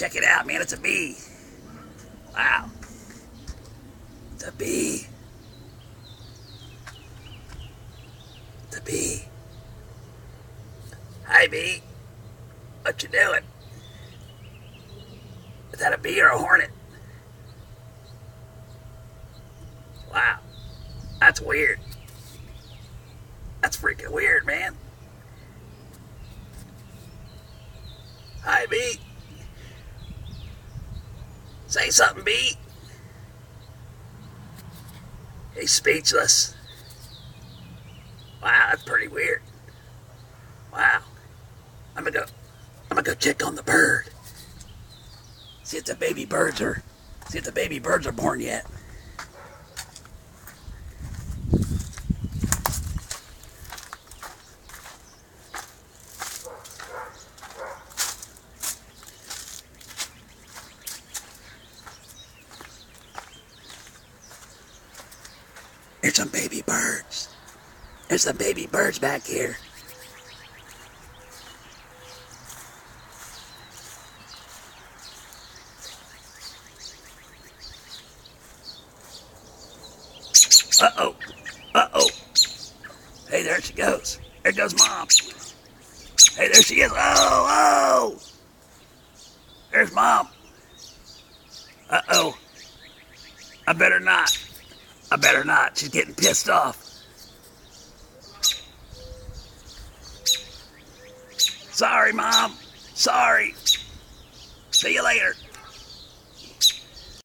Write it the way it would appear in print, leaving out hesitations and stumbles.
Check it out, man. It's a bee. Wow. It's a bee. It's a bee. Hi, bee. What you doing? Is that a bee or a hornet? Wow. That's weird. That's freaking weird, man. Hi, bee. Say something, bee. He's speechless. Wow, that's pretty weird. Wow. I'm gonna go check on the bird. See if the baby birds are born yet. There's some baby birds. There's some baby birds back here. Uh-oh. Uh-oh. Hey, there she goes. There goes Mom. Hey, there she is. Oh, oh. There's Mom. Uh-oh. I better not. She's getting pissed off. Sorry, Mom. Sorry. See you later.